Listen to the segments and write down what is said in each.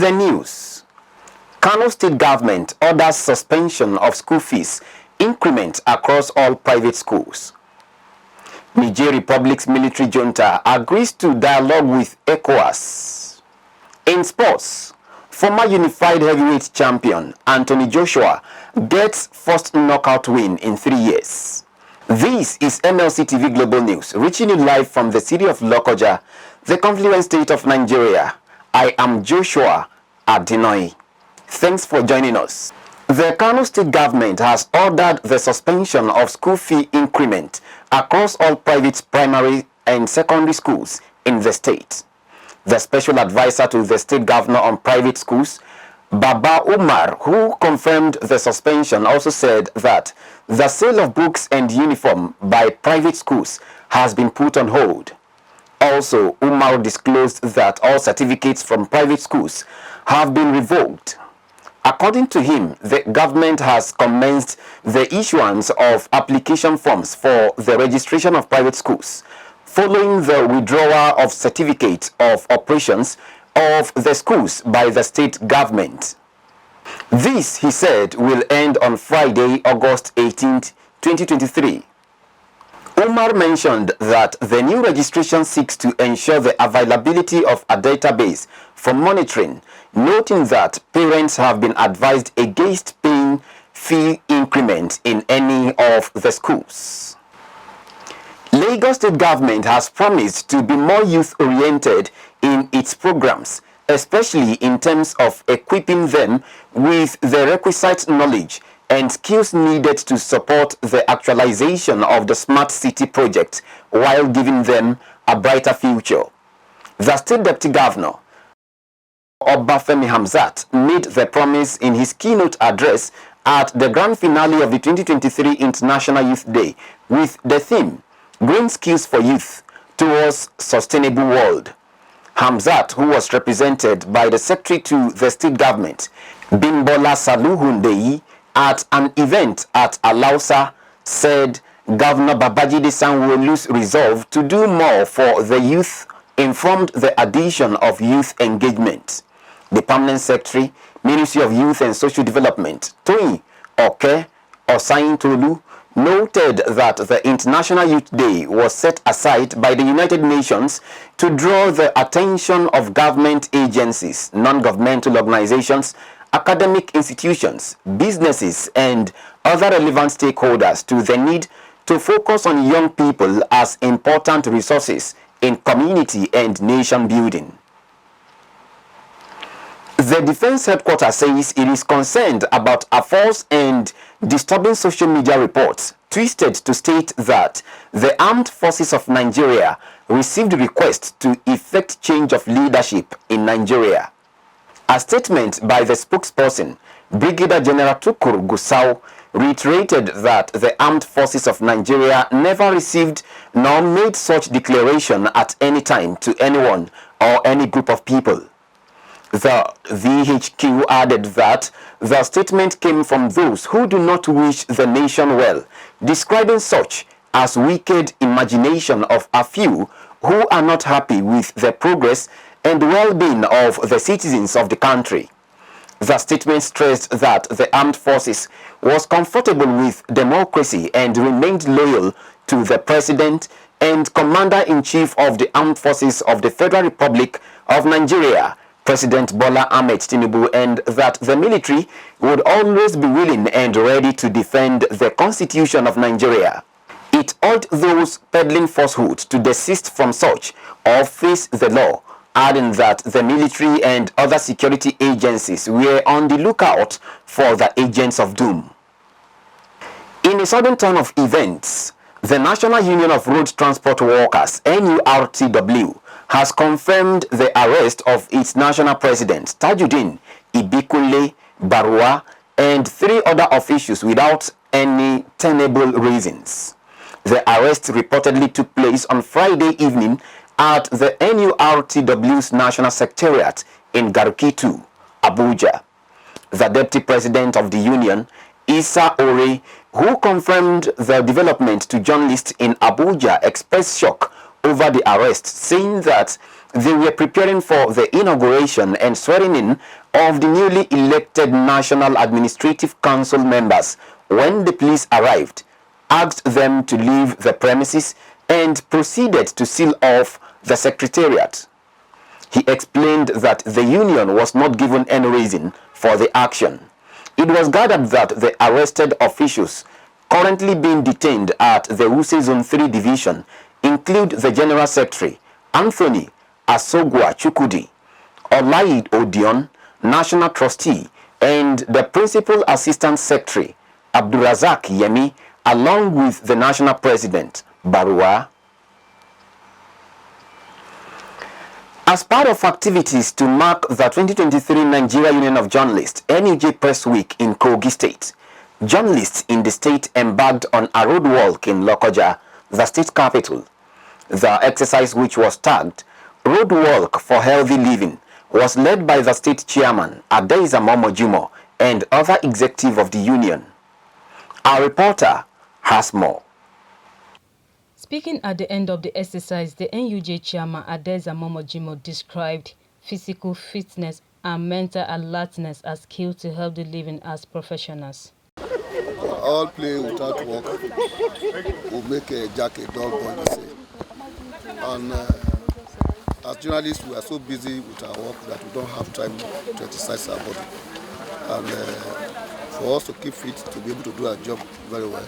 the news, Kano state government orders suspension of school fees increment across all private schools. Niger Republic's military junta agrees to dialogue with ECOWAS. In sports, former unified heavyweight champion Anthony Joshua gets first knockout win in 3 years. This is MLC TV Global News, reaching you live from the city of Lokoja, the confluent state of Nigeria. I am Joshua Adinoi. Thanks for joining us. The Kano state government has ordered the suspension of school fee increment across all private primary and secondary schools in the state. The special advisor to the state governor on private schools, Baba Umar, who confirmed the suspension, also said that the sale of books and uniform by private schools has been put on hold. Also, Umar disclosed that all certificates from private schools have been revoked. According to him, the government has commenced the issuance of application forms for the registration of private schools, following the withdrawal of certificates of operations of the schools by the state government. This, he said, will end on Friday, August 18, 2023. Umar mentioned that the new registration seeks to ensure the availability of a database for monitoring, noting that parents have been advised against paying fee increment in any of the schools. Lagos state government has promised to be more youth-oriented in its programs, especially in terms of equipping them with the requisite knowledge and skills needed to support the actualization of the Smart City project while giving them a brighter future. The state deputy governor, Obafemi Hamzat, made the promise in his keynote address at the grand finale of the 2023 International Youth Day with the theme, Green Skills for Youth Towards Sustainable World. Hamzat, who was represented by the secretary to the state government, Bimbola Saluhundeyi, at an event at Alausa, said Governor Babajide Sanwo-Olu's resolve to do more for the youth informed the addition of youth engagement. The permanent secretary, Ministry of Youth and Social Development, Toyin Oke Osayintolu, noted that the International Youth Day was set aside by the United Nations to draw the attention of government agencies, non-governmental organizations, academic institutions, businesses, and other relevant stakeholders to the need to focus on young people as important resources in community and nation building. The Defense Headquarters says it is concerned about a false and disturbing social media reports twisted to state that the Armed Forces of Nigeria received requests to effect change of leadership in Nigeria. A statement by the spokesperson, Brigadier General Tukur Gusau, reiterated that the Armed Forces of Nigeria never received nor made such declaration at any time to anyone or any group of people. The VHQ added that the statement came from those who do not wish the nation well, describing such as wicked imagination of a few who are not happy with the progress and well-being of the citizens of the country. The statement stressed that the armed forces was comfortable with democracy and remained loyal to the President and Commander-in-Chief of the Armed Forces of the Federal Republic of Nigeria, President Bola Ahmed Tinubu, and that the military would always be willing and ready to defend the Constitution of Nigeria. It urged those peddling falsehood to desist from such or face the law, adding that the military and other security agencies were on the lookout for the agents of doom. In a sudden turn of events, the National Union of Road Transport Workers, NURTW, has confirmed the arrest of its national president, Tajudeen, Baruwa, and 3 other officials without any tenable reasons. The arrest reportedly took place on Friday evening at the NURTW's National Secretariat in Garki 2, Abuja. The Deputy President of the Union, Issa Ore, who confirmed the development to journalists in Abuja, expressed shock over the arrest, saying that they were preparing for the inauguration and swearing-in of the newly elected National Administrative Council members when the police arrived, asked them to leave the premises, and proceeded to seal off the secretariat. He explained that the union was not given any reason for the action. It was gathered that the arrested officials currently being detained at the Wuse Zone 3 Division include the General Secretary, Anthony Asogwa Chukudi, Olaid Odion, National Trustee, and the Principal Assistant Secretary, Abdurazak Yemi, along with the National President, Baruwa. As part of activities to mark the 2023 Nigeria Union of Journalists NUJ Press Week in Kogi State, journalists in the state embarked on a road walk in Lokoja, the state capital. The exercise, which was tagged Road Walk for Healthy Living, was led by the state chairman, Adeiza Momojumo, and other executives of the union. Our reporter has more. Speaking at the end of the exercise, the NUJ chairman Adeiza Momojumo described physical fitness and mental alertness as skills to help the living as professionals. All play without work will make a jack a dull boy to say. And as journalists, we are so busy with our work that we don't have time to exercise our body. And for us to keep fit, to be able to do our job very well,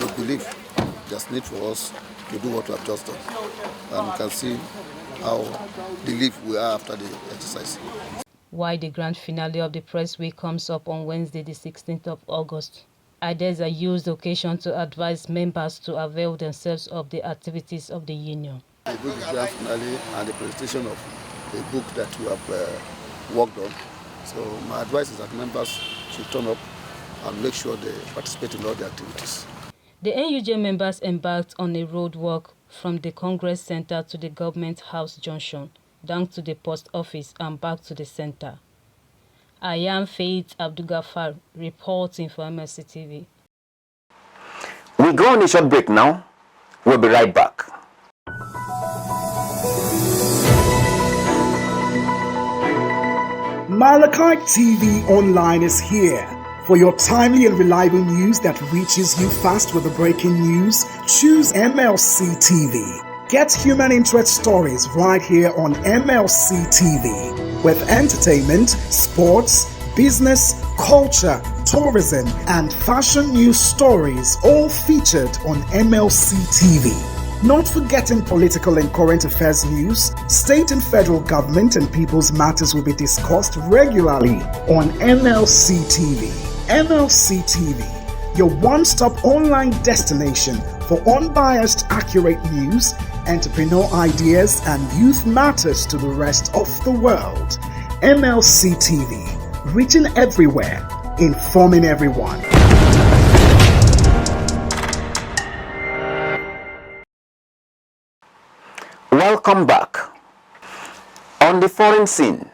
we believe there's need for us to do what we have just done. And you can see how relieved we are after the exercise. While the grand finale of the press week comes up on Wednesday, the 16th of August, Adeiza used the occasion to advise members to avail themselves of the activities of the union. The grand finale and the presentation of a book that we have worked on. So my advice is that members should turn up and make sure they participate in all the activities. The NUJ members embarked on a road walk from the Congress Center to the Government House Junction, down to the post office and back to the center. I am Faith Abdugafar, reporting for MLC TV. We go on a short break now. We'll be right back. MLC TV Online is here. For your timely and reliable news that reaches you fast with the breaking news, choose MLC TV. Get human interest stories right here on MLC TV. With entertainment, sports, business, culture, tourism, and fashion news stories all featured on MLC TV. Not forgetting political and current affairs news, state and federal government and people's matters will be discussed regularly on MLC TV. MLC TV, your one-stop online destination for unbiased, accurate news, entrepreneur ideas, and youth matters to the rest of the world. MLC TV, reaching everywhere, informing everyone. Welcome back. On the foreign scene,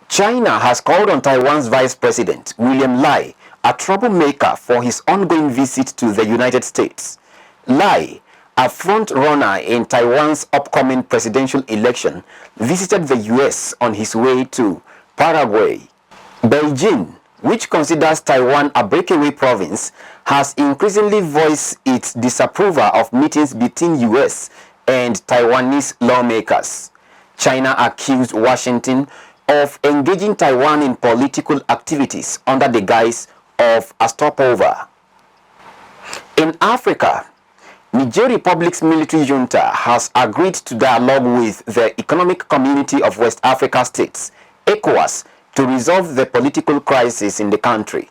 China has called on Taiwan's Vice President, William Lai, a troublemaker, for his ongoing visit to the United States. Lai, a front-runner in Taiwan's upcoming presidential election, visited the U.S. on his way to Paraguay. Beijing, which considers Taiwan a breakaway province, has increasingly voiced its disapproval of meetings between U.S. and Taiwanese lawmakers. China accused Washington of engaging Taiwan in political activities under the guise of a stopover. In Africa, Niger Republic's military junta has agreed to dialogue with the Economic Community of West Africa States, ECOWAS, to resolve the political crisis in the country.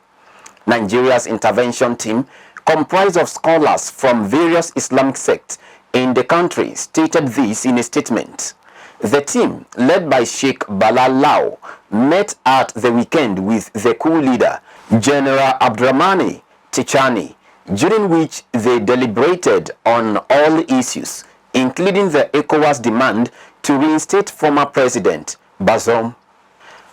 Nigeria's intervention team, comprised of scholars from various Islamic sects in the country, stated this in a statement. The team, led by Sheikh Balalau, met at the weekend with the Coup leader, General Abdurrahmani Tichani, during which they deliberated on all issues, including the ECOWAS demand to reinstate former President Bazoum.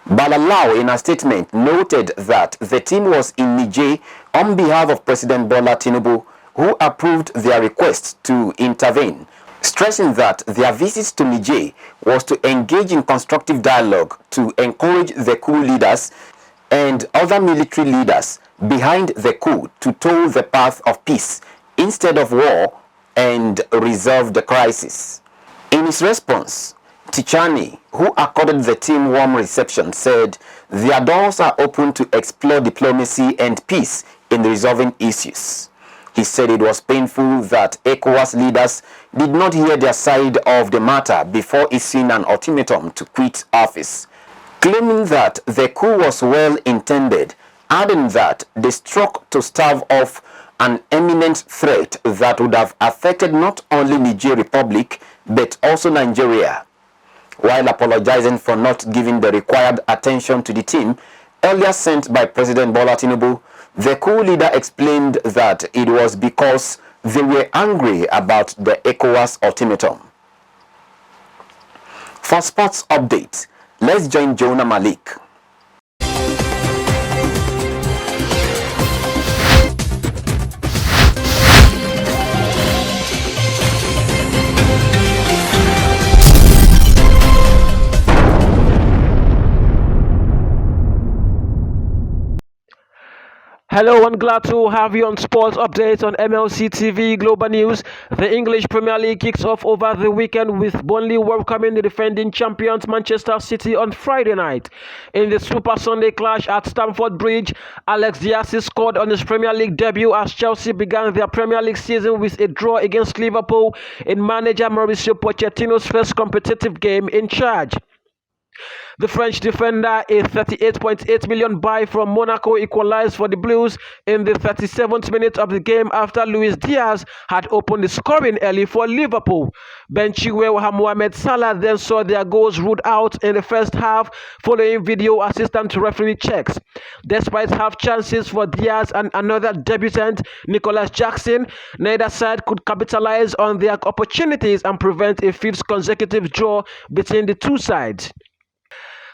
Balalau, in a statement, noted that the team was in Niger on behalf of President Bola Tinubu, who approved their request to intervene stressing that their visits to Niger was to engage in constructive dialogue to encourage the coup leaders and other military leaders behind the coup to tow the path of peace instead of war and resolve the crisis. In his response, Tichani, who accorded the team warm reception, said their doors are open to explore diplomacy and peace in resolving issues. He said it was painful that ECOWAS leaders did not hear their side of the matter before issuing an ultimatum to quit office, claiming that the coup was well intended, adding that they struck to stave off an imminent threat that would have affected not only Niger Republic but also Nigeria. While apologizing for not giving the required attention to the team earlier sent by President Bola Tinubu, the coup leader explained that it was because they were angry about the ECOWAS ultimatum. For sports update, let's join Jonah Malik. Hello and glad to have you on Sports Update on MLC TV Global News. The English Premier League kicks off over the weekend with Burnley welcoming the defending champions Manchester City on Friday night. In the Super Sunday clash at Stamford Bridge, Alex Diaz scored on his Premier League debut as Chelsea began their Premier League season with a draw against Liverpool in manager Mauricio Pochettino's first competitive game in charge. The French defender, a 38.8 million buy from Monaco, equalized for the Blues in the 37th minute of the game after Luis Diaz had opened the scoring early for Liverpool. Ben Chilwell and Mohamed Salah then saw their goals ruled out in the first half following video assistant referee checks. Despite half chances for Diaz and another debutant, Nicholas Jackson, neither side could capitalize on their opportunities and prevent a fifth consecutive draw between the two sides.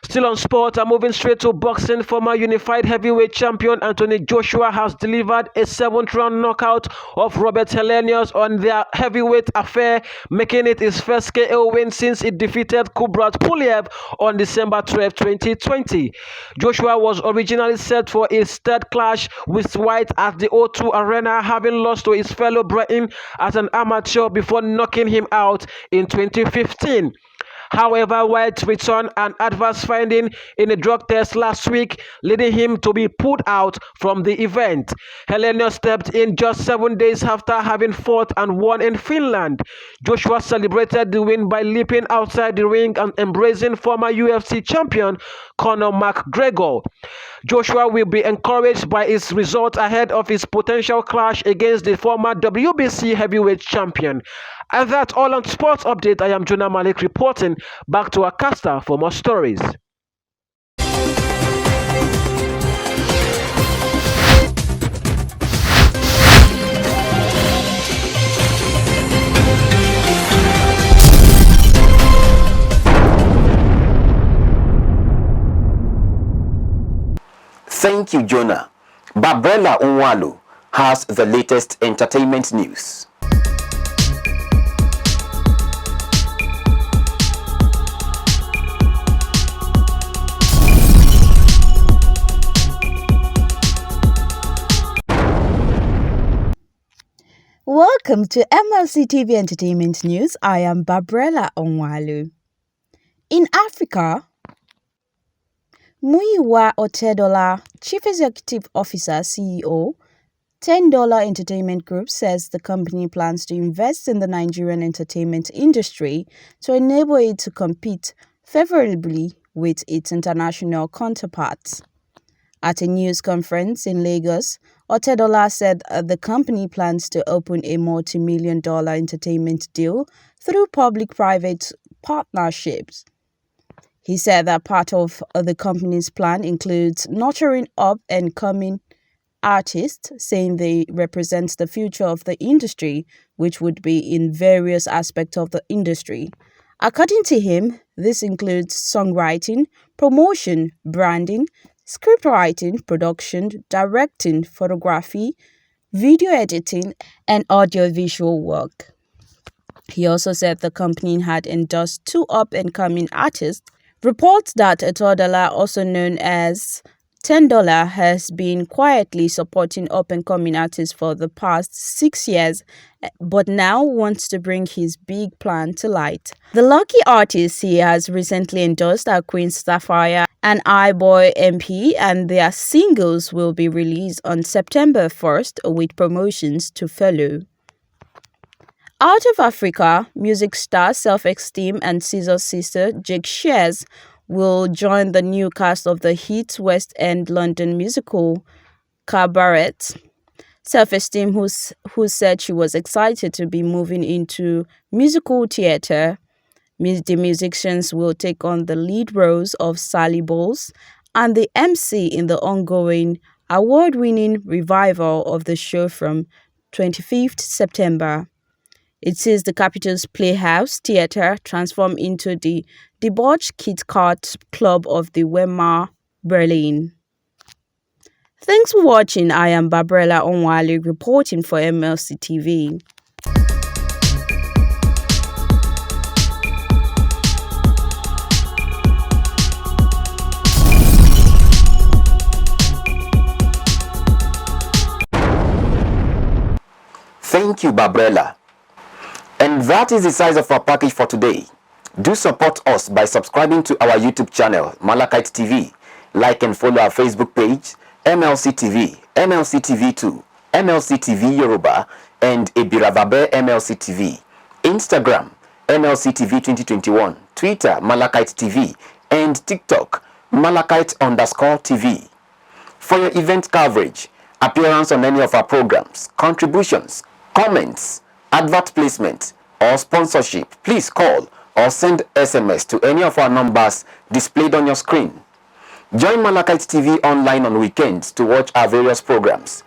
Still on sport, and moving straight to boxing, former unified heavyweight champion Anthony Joshua has delivered a 7th-round knockout of Robert Helenius on their heavyweight affair, making it his first KO win since he defeated Kubrat Pulev on December 12, 2020. Joshua was originally set for his third clash with White at the O2 Arena, having lost to his fellow Britain as an amateur before knocking him out in 2015. However, White returned an adverse finding in a drug test last week, leading him to be pulled out from the event. Helenius stepped in just 7 days after having fought and won in Finland. Joshua celebrated the win by leaping outside the ring and embracing former UFC champion Conor McGregor. Joshua will be encouraged by his result ahead of his potential clash against the former WBC heavyweight champion. And that's all on Sports Update. I am Jonah Malik reporting. Back to Akasta for more stories. Thank you, Jonah. Babrela Unwalu has the latest entertainment news. Welcome to MLC TV Entertainment News. I am Babrela Onwalu. In Africa, Muyiwa Otedola, Chief Executive Officer CEO, $10 Entertainment Group, says the company plans to invest in the Nigerian entertainment industry to enable it to compete favorably with its international counterparts. At a news conference in Lagos, Otedola said the company plans to open a multi-million-dollar entertainment deal through public-private partnerships. He said that part of the company's plan includes nurturing up-and-coming artists, saying they represent the future of the industry, which would be in various aspects of the industry. According to him, this includes songwriting, promotion, branding, scriptwriting, production, directing, photography, video editing, and audiovisual work. He also said the company had endorsed 2 up-and-coming artists. Reports that $1, also known as $10, has been quietly supporting up-and-coming artists for the past 6 years, but now wants to bring his big plan to light. The lucky artists he has recently endorsed are Queen Sapphire and iBoy MP, and their singles will be released on September 1st with promotions to follow. Out of Africa, music star Self-Esteem and Scissor sister Jake Shears will join the new cast of the hit West End London musical Cabaret. Self-Esteem, who said she was excited to be moving into musical theatre. The musicians will take on the lead roles of Sally Bowles and the MC in the ongoing award-winning revival of the show from 25th September. It sees the capital's Playhouse Theatre transform into the debauched Kit Kat Club of the Weimar Berlin. Thanks for watching. I am Babrella Onwale reporting for MLC TV. Thank you, Babrella. And that is the size of our package for today. Do support us by subscribing to our YouTube channel, Malakite TV. Like and follow our Facebook page, MLC TV, MLC TV2, MLC TV Yoruba, and Ebiravabe MLC TV. Instagram, MLC TV 2021, Twitter, Malakite TV, and TikTok, Malakite_TV. For your event coverage, appearance on any of our programs, contributions, comments, advert placement, or sponsorship, please call or send SMS to any of our numbers displayed on your screen. Join Malakite TV online on weekends to watch our various programs.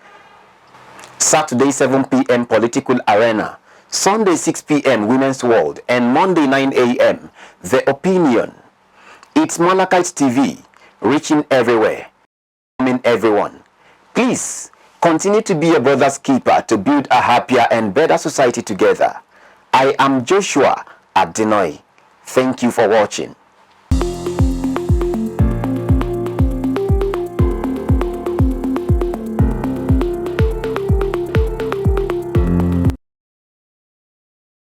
Saturday 7 p.m. Political Arena, Sunday 6 p.m. Women's World, and Monday 9 a.m. The Opinion. It's Malakite TV, reaching everywhere, informing everyone. Please continue to be a brother's keeper to build a happier and better society together. I am Joshua Adenoy. Thank you for watching.